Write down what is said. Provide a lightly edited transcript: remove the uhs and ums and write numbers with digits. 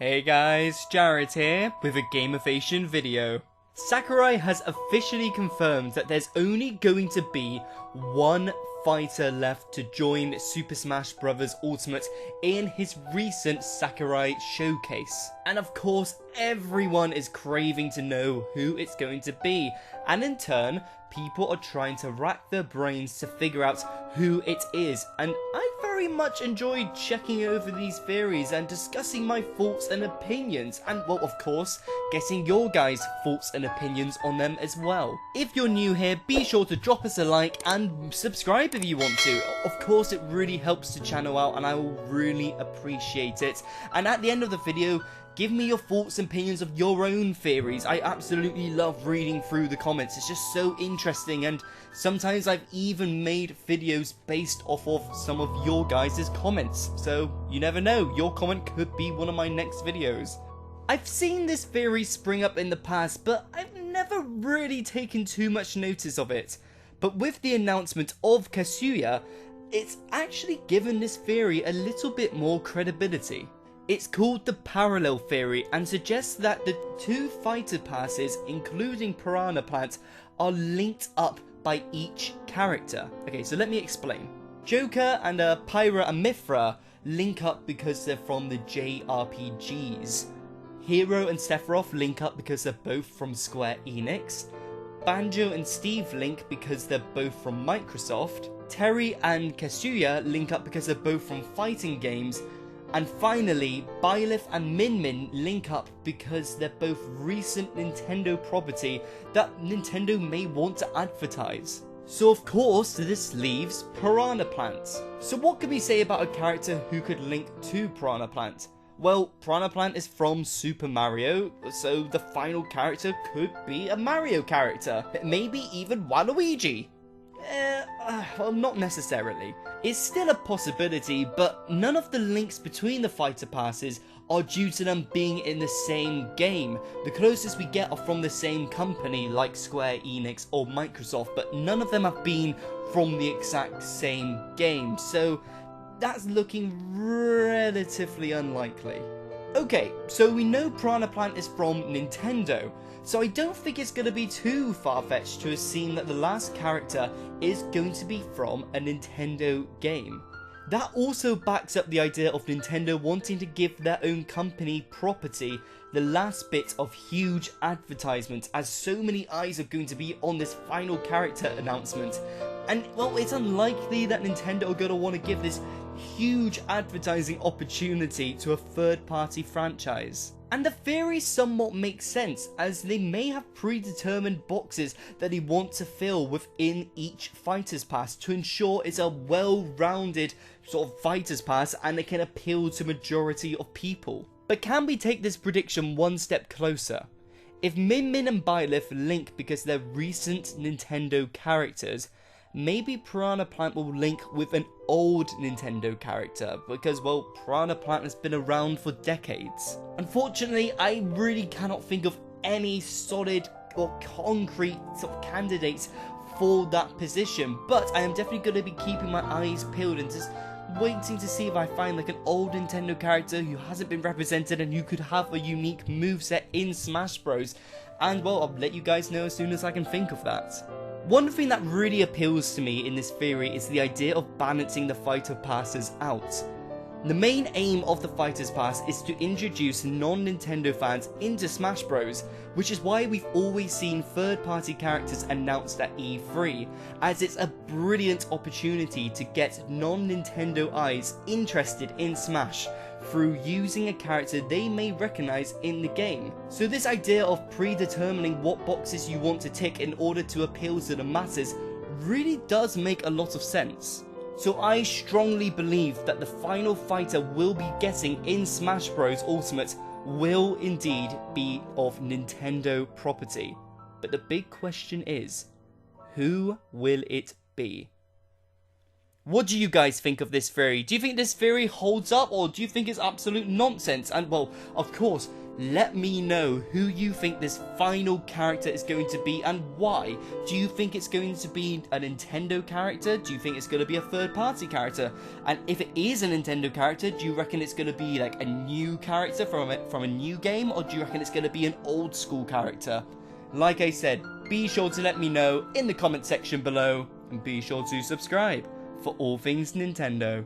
Hey guys, Jared here with a Gamification video. Sakurai has officially confirmed that there's only going to be one fighter left to join Super Smash Bros. Ultimate in his recent Sakurai showcase. And of course, everyone is craving to know who it's going to be. And in turn, people are trying to rack their brains to figure out who it is. And I very much enjoyed checking over these theories and discussing my thoughts and opinions. And well, of course, getting your guys' thoughts and opinions on them as well. If you're new here, be sure to drop us a like and subscribe if you want to. Of course, it really helps the channel out and I will really appreciate it. And at the end of the video, give me your thoughts and opinions of your own theories. I absolutely love reading through the comments. It's just so interesting, and sometimes I've even made videos based off of some of your guys' comments. So you never know, your comment could be one of my next videos. I've seen this theory spring up in the past, but I've never really taken too much notice of it. But with the announcement of Kazuya, it's actually given this theory a little bit more credibility. It's called the parallel theory and suggests that the two fighter passes, including Piranha Plant, are linked up by each character. Okay, so let me explain. Joker and Pyra and Mithra link up because they're from the JRPGs. Hero and Sephiroth link up because they're both from Square Enix. Banjo and Steve link because they're both from Microsoft. Terry and Kazuya link up because they're both from fighting games. And finally, Byleth and Min Min link up because they're both recent Nintendo property that Nintendo may want to advertise. So of course, this leaves Piranha Plant. So what can we say about a character who could link to Piranha Plant? Well, Piranha Plant is from Super Mario, so the final character could be a Mario character. Maybe even Waluigi. Well, not necessarily. It's still a possibility, but none of the links between the fighter passes are due to them being in the same game. The closest we get are from the same company like Square Enix or Microsoft, but none of them have been from the exact same game, so that's looking relatively unlikely. Okay, so we know Piranha Plant is from Nintendo, so I don't think it's going to be too far-fetched to assume that the last character is going to be from a Nintendo game. That also backs up the idea of Nintendo wanting to give their own company property the last bit of huge advertisement, as so many eyes are going to be on this final character announcement. And well, it's unlikely that Nintendo are going to want to give this huge advertising opportunity to a third-party franchise. And the theory somewhat makes sense, as they may have predetermined boxes that they want to fill within each fighter's pass to ensure it's a well-rounded sort of fighter's pass and it can appeal to majority of people. But can we take this prediction one step closer? If Min Min and Byleth link because they're recent Nintendo characters, maybe Piranha Plant will link with an old Nintendo character, because, well, Piranha Plant has been around for decades. Unfortunately, I really cannot think of any solid or concrete sort of candidates for that position, but I am definitely going to be keeping my eyes peeled and just waiting to see if I find like an old Nintendo character who hasn't been represented and who could have a unique moveset in Smash Bros. And, well, I'll let you guys know as soon as I can think of that. One thing that really appeals to me in this theory is the idea of balancing the fighter passes out. The main aim of the Fighters Pass is to introduce non-Nintendo fans into Smash Bros, which is why we've always seen third-party characters announced at E3, as it's a brilliant opportunity to get non-Nintendo eyes interested in Smash through using a character they may recognise in the game. So this idea of predetermining what boxes you want to tick in order to appeal to the masses really does make a lot of sense. So I strongly believe that the final fighter we'll be getting in Smash Bros. Ultimate will indeed be of Nintendo property. But the big question is, who will it be? What do you guys think of this theory? Do you think this theory holds up, or do you think it's absolute nonsense? And, well, of course, let me know who you think this final character is going to be and why. Do you think it's going to be a Nintendo character? Do you think it's going to be a third-party character? And if it is a Nintendo character, do you reckon it's going to be like a new character from a new game, or do you reckon it's going to be an old-school character? Like I said, be sure to let me know in the comment section below, and be sure to subscribe for all things Nintendo.